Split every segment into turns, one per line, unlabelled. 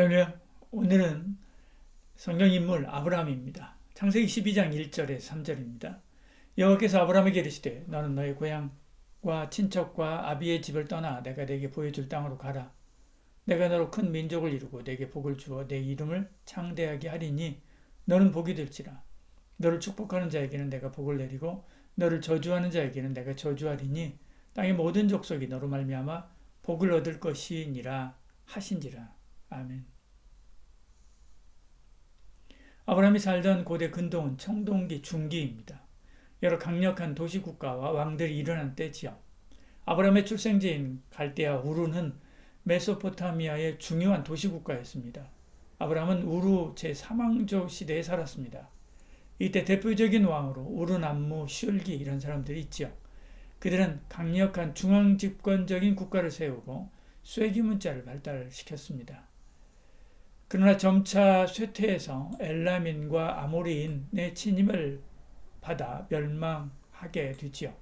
할렐루야. 오늘은 성경 인물 아브라함입니다. 창세기 12장 1절에서 3절입니다. 여호와께서 아브라함에게 이르시되 너는 너의 고향과 친척과 아비의 집을 떠나 내가 내게 보여줄 땅으로 가라. 내가 너로 큰 민족을 이루고 내게 복을 주어 내 이름을 창대하게 하리니 너는 복이 될지라. 너를 축복하는 자에게는 내가 복을 내리고 너를 저주하는 자에게는 내가 저주하리니 땅의 모든 족속이 너로 말미암아 복을 얻을 것이니라 하신지라. 아멘. 아브라함이 살던 고대 근동은 청동기 중기입니다. 여러 강력한 도시국가와 왕들이 일어난 때지요. 아브라함의 출생지인 갈대아 우르는 메소포타미아의 중요한 도시국가였습니다. 아브라함은 우르 제3왕조 시대에 살았습니다. 이때 대표적인 왕으로 우르 남무 슐기 이런 사람들이 있죠. 그들은 강력한 중앙집권적인 국가를 세우고 쇠기문자를 발달시켰습니다. 그러나 점차 쇠퇴해서 엘라민과 아모리인의 침입을 받아 멸망하게 되지요.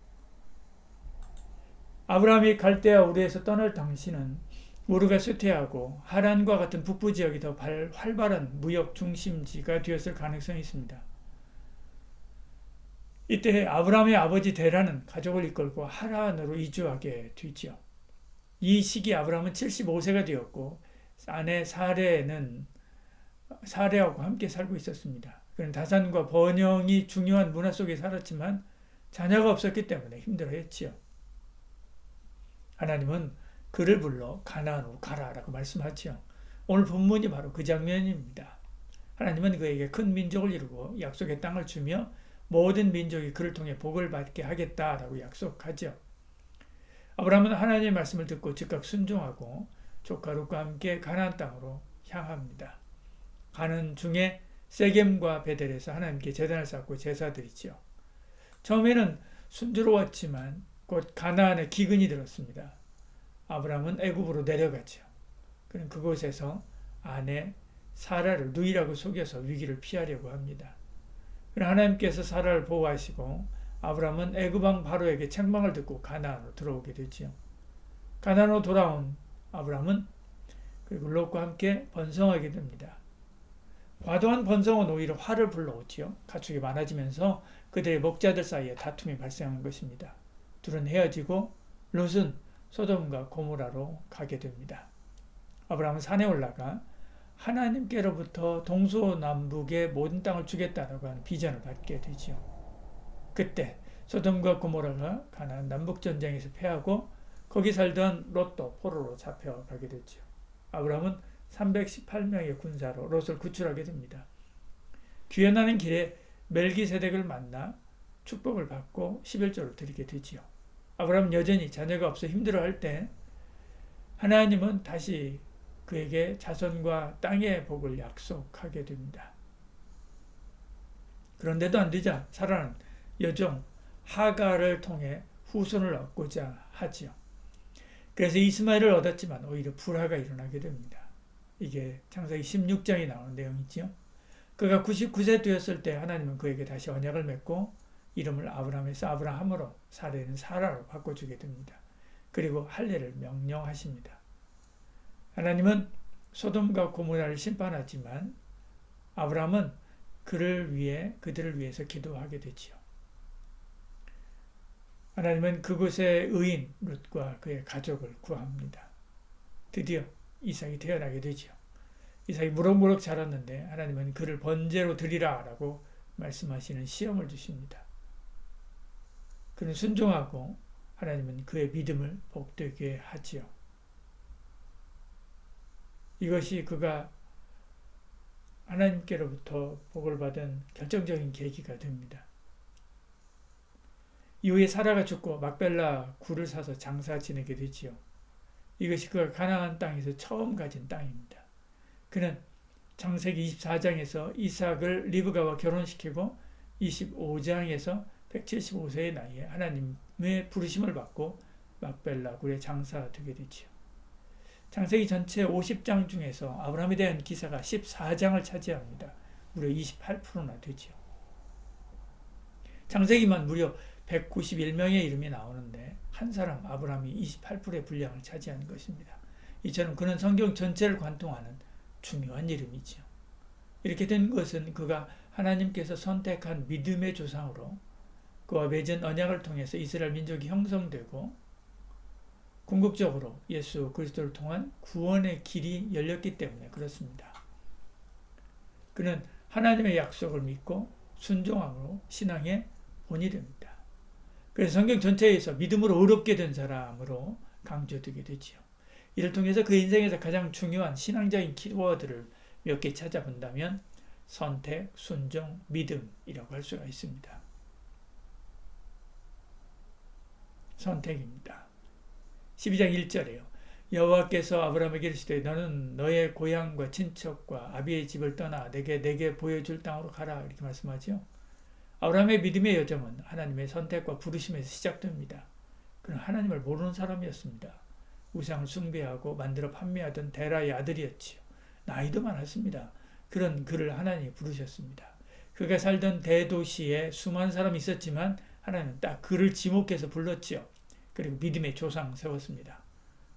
아브라함이 갈대아 우르에서 떠날 당시는 우르가 쇠퇴하고 하란과 같은 북부 지역이 더 활발한 무역 중심지가 되었을 가능성이 있습니다. 이때 아브라함의 아버지 데라는 가족을 이끌고 하란으로 이주하게 되지요. 이 시기 아브라함은 75세가 되었고 아내 사레하고 함께 살고 있었습니다. 그는 다산과 번영이 중요한 문화 속에 살았지만 자녀가 없었기 때문에 힘들어했지요. 하나님은 그를 불러 가나안으로 가라라고 말씀하지요. 오늘 본문이 바로 그 장면입니다. 하나님은 그에게 큰 민족을 이루고 약속의 땅을 주며 모든 민족이 그를 통해 복을 받게 하겠다라고 약속하죠. 아브라함은 하나님의 말씀을 듣고 즉각 순종하고 조카 롯과 함께 가나안 땅으로 향합니다. 가는 중에 세겜과 베델에서 하나님께 제단을 쌓고 제사드리지요. 처음에는 순조로웠지만 곧 가나안에 기근이 들었습니다. 아브라함은 애굽으로 내려가죠. 그는 그곳에서 아내 사라를 누이라고 속여서 위기를 피하려고 합니다. 그러나 하나님께서 사라를 보호하시고 아브라함은 애굽 왕 바로에게 책망을 듣고 가나안으로 들어오게 되지요. 가나안으로 돌아온 아브라함은 그리고 롯과 함께 번성하게 됩니다. 과도한 번성은 오히려 화를 불러오지요. 가축이 많아지면서 그들의 목자들 사이에 다툼이 발생한 것입니다. 둘은 헤어지고 롯은 소돔과 고모라로 가게 됩니다. 아브라함은 산에 올라가 하나님께로부터 동서남북의 모든 땅을 주겠다라고 하는 비전을 받게 되지요. 그때 소돔과 고모라가 가나안 남북전쟁에서 패하고 거기 살던 롯도 포로로 잡혀가게 되죠. 아브라함은 318명의 군사로 롯을 구출하게 됩니다. 귀환하는 길에 멜기세덱을 만나 축복을 받고 11조를 드리게 되지요. 아브라함은 여전히 자녀가 없어 힘들어할 때 하나님은 다시 그에게 자손과 땅의 복을 약속하게 됩니다. 그런데도 안 되자 사라는 여종 하갈을 통해 후손을 얻고자 하지요. 그래서 이스마엘을 얻었지만 오히려 불화가 일어나게 됩니다. 이게 창세기 16장에 나오는 내용이지요. 그가 99세 되었을 때 하나님은 그에게 다시 언약을 맺고 이름을 아브라함에서 아브라함으로 사레는 사라로 바꿔주게 됩니다. 그리고 할례를 명령하십니다. 하나님은 소돔과 고모라를 심판하지만 아브라함은 그들을 위해서 기도하게 되지요. 하나님은 그곳의 의인 롯과 그의 가족을 구합니다. 드디어 이삭이 태어나게 되지요. 이삭이 무럭무럭 자랐는데 하나님은 그를 번제로 드리라 라고 말씀하시는 시험을 주십니다. 그는 순종하고 하나님은 그의 믿음을 복되게 하지요. 이것이 그가 하나님께로부터 복을 받은 결정적인 계기가 됩니다. 이후에 사라가 죽고 막벨라 굴을 사서 장사 지내게 되지요. 이것이 그가 가나안 땅에서 처음 가진 땅입니다. 그는 창세기 24장에서 이삭을 리브가와 결혼시키고 25장에서 175세의 나이에 하나님의 부르심을 받고 막벨라 굴에 장사되게 되지요. 창세기 전체 50장 중에서 아브라함에 대한 기사가 14장을 차지합니다. 무려 28%나 되지요. 창세기만 무려 191명의 이름이 나오는데 한 사람 아브라함이 28%의 분량을 차지한 것입니다. 이처럼 그는 성경 전체를 관통하는 중요한 이름이지요. 이렇게 된 것은 그가 하나님께서 선택한 믿음의 조상으로 그와 맺은 언약을 통해서 이스라엘 민족이 형성되고 궁극적으로 예수 그리스도를 통한 구원의 길이 열렸기 때문에 그렇습니다. 그는 하나님의 약속을 믿고 순종함으로 신앙의 본이 됩니다. 그래서 성경 전체에서 믿음으로 의롭게 된 사람으로 강조되게 되지요. 이를 통해서 그 인생에서 가장 중요한 신앙적인 키워드를 몇 개 찾아본다면 선택, 순종, 믿음이라고 할 수가 있습니다. 선택입니다. 12장 1절에요. 여호와께서 아브라함에게 이르시되 너는 너의 고향과 친척과 아비의 집을 떠나 내게 보여줄 땅으로 가라 이렇게 말씀하죠. 아브라함의 믿음의 여정은 하나님의 선택과 부르심에서 시작됩니다. 그는 하나님을 모르는 사람이었습니다. 우상을 숭배하고 만들어 판매하던 데라의 아들이었지요. 나이도 많았습니다. 그런 그를 하나님이 부르셨습니다. 그가 살던 대도시에 수많은 사람이 있었지만 하나님은 딱 그를 지목해서 불렀지요. 그리고 믿음의 조상 세웠습니다.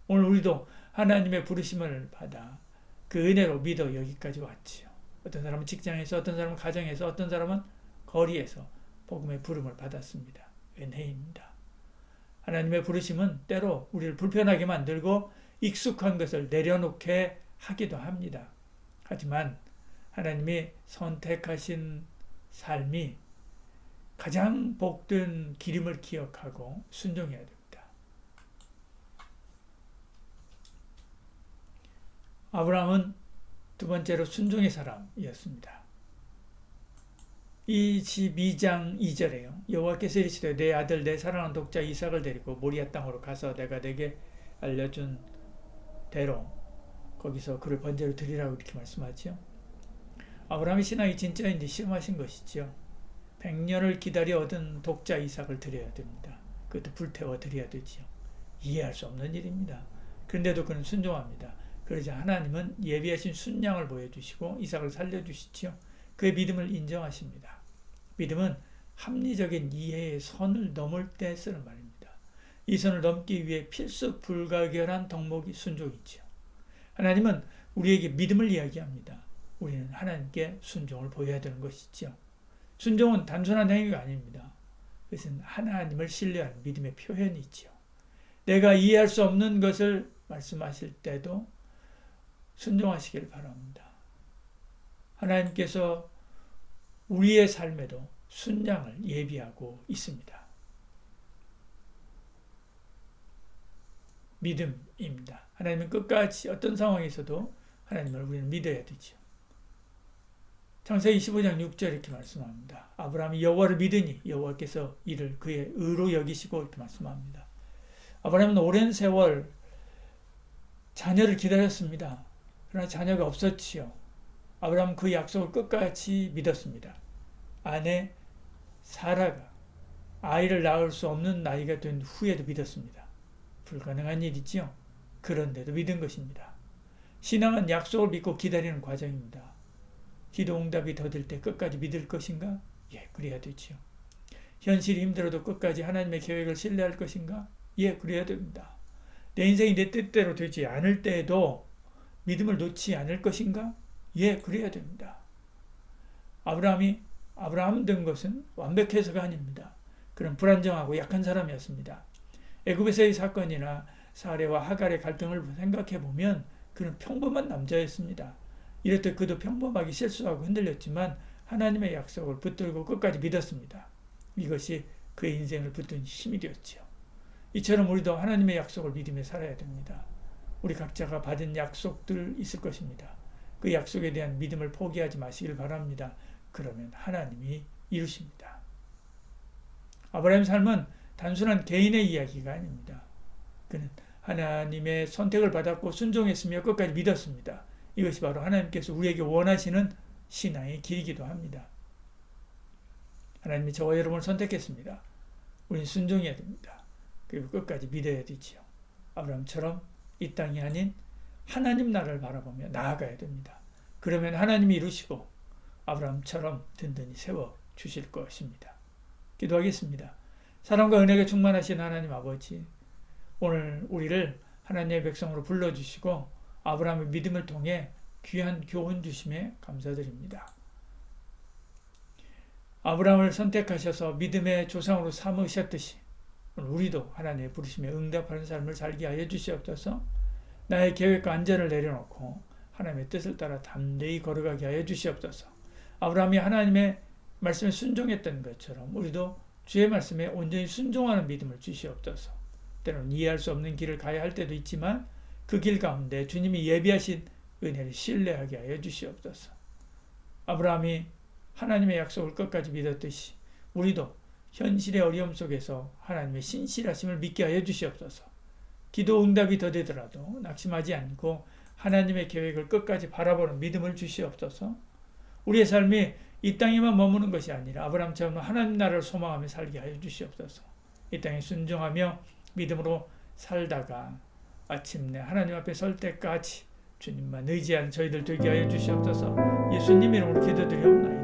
오늘 우리도 하나님의 부르심을 받아 그 은혜로 믿어 여기까지 왔지요. 어떤 사람은 직장에서, 어떤 사람은 가정에서, 어떤 사람은 거리에서 복음의 부름을 받았습니다. 은혜입니다. 하나님의 부르심은 때로 우리를 불편하게 만들고 익숙한 것을 내려놓게 하기도 합니다. 하지만 하나님이 선택하신 삶이 가장 복된 길임을 기억하고 순종해야 됩니다. 아브라함은 두 번째로 순종의 사람이었습니다. 22장 2절에요. 여호와께서 이르시되 내 아들 내 사랑하는 독자 이삭을 데리고 모리아 땅으로 가서 내가 내게 알려준 대로 거기서 그를 번제로 드리라고 이렇게 말씀하지요. 아브라함의 신앙이 진짜인지 시험하신 것이지요. 100년을 기다려 얻은 독자 이삭을 드려야 됩니다. 그것도 불태워 드려야 되지요. 이해할 수 없는 일입니다. 그런데도 그는 순종합니다. 그러자 하나님은 예비하신 순양을 보여주시고 이삭을 살려주시지요. 그의 믿음을 인정하십니다. 믿음은 합리적인 이해의 선을 넘을 때 쓰는 말입니다. 이 선을 넘기 위해 필수 불가결한 덕목이 순종이지요. 하나님은 우리에게 믿음을 이야기합니다. 우리는 하나님께 순종을 보여야 되는 것이지요. 순종은 단순한 행위가 아닙니다. 그것은 하나님을 신뢰하는 믿음의 표현이지요. 내가 이해할 수 없는 것을 말씀하실 때도 순종하시길 바랍니다. 하나님께서 우리의 삶에도 순양을 예비하고 있습니다. 믿음입니다. 하나님은 끝까지 어떤 상황에서도 하나님을 우리는 믿어야 되죠. 창세기 25장 6절 이렇게 말씀합니다. 아브라함이 여호와를 믿으니 여호와께서 이를 그의 의로 여기시고 이렇게 말씀합니다. 아브라함은 오랜 세월 자녀를 기다렸습니다. 그러나 자녀가 없었지요. 아브라함은 그 약속을 끝까지 믿었습니다. 아내 사라가 아이를 낳을 수 없는 나이가 된 후에도 믿었습니다. 불가능한 일이지요. 그런데도 믿은 것입니다. 신앙은 약속을 믿고 기다리는 과정입니다. 기도 응답이 더딜 때 끝까지 믿을 것인가? 예, 그래야 되지요. 현실이 힘들어도 끝까지 하나님의 계획을 신뢰할 것인가? 예, 그래야 됩니다. 내 인생이 내 뜻대로 되지 않을 때에도 믿음을 놓지 않을 것인가? 예, 그래야 됩니다. 아브라함이 아브라함 된 것은 완벽해서가 아닙니다. 그는 불안정하고 약한 사람이었습니다. 애굽에서의 사건이나 사레와 하갈의 갈등을 생각해 보면 그는 평범한 남자였습니다. 이럴 때 그도 평범하게 실수하고 흔들렸지만 하나님의 약속을 붙들고 끝까지 믿었습니다. 이것이 그의 인생을 붙든 힘이 되었지요. 이처럼 우리도 하나님의 약속을 믿으며 살아야 됩니다. 우리 각자가 받은 약속들 있을 것입니다. 그 약속에 대한 믿음을 포기하지 마시길 바랍니다. 그러면 하나님이 이루십니다. 아브라함의 삶은 단순한 개인의 이야기가 아닙니다. 그는 하나님의 선택을 받았고 순종했으며 끝까지 믿었습니다. 이것이 바로 하나님께서 우리에게 원하시는 신앙의 길이기도 합니다. 하나님이 저와 여러분을 선택했습니다. 우리는 순종해야 됩니다. 그리고 끝까지 믿어야 되지요. 아브라함처럼 이 땅이 아닌 하나님 나라를 바라보며 나아가야 됩니다. 그러면 하나님이 이루시고 아브라함처럼 든든히 세워주실 것입니다. 기도하겠습니다. 사랑과 은혜가 충만하신 하나님 아버지, 오늘 우리를 하나님의 백성으로 불러주시고 아브라함의 믿음을 통해 귀한 교훈 주심에 감사드립니다. 아브라함을 선택하셔서 믿음의 조상으로 삼으셨듯이 우리도 하나님의 부르심에 응답하는 삶을 살게 하여 주시옵소서. 나의 계획과 안전을 내려놓고 하나님의 뜻을 따라 담대히 걸어가게 하여 주시옵소서. 아브라함이 하나님의 말씀에 순종했던 것처럼 우리도 주의 말씀에 온전히 순종하는 믿음을 주시옵소서. 때로는 이해할 수 없는 길을 가야 할 때도 있지만 그 길 가운데 주님이 예비하신 은혜를 신뢰하게 하여 주시옵소서. 아브라함이 하나님의 약속을 끝까지 믿었듯이 우리도 현실의 어려움 속에서 하나님의 신실하심을 믿게 하여 주시옵소서. 기도 응답이 더디더라도 낙심하지 않고 하나님의 계획을 끝까지 바라보는 믿음을 주시옵소서. 우리의 삶이 이 땅에만 머무는 것이 아니라 아브라함처럼 하나님 나라를 소망하며 살게 하여 주시옵소서. 이 땅에 순종하며 믿음으로 살다가 마침내 하나님 앞에 설 때까지 주님만 의지하는 저희들 되게 하여 주시옵소서. 예수님 이름으로 기도드리옵나이다.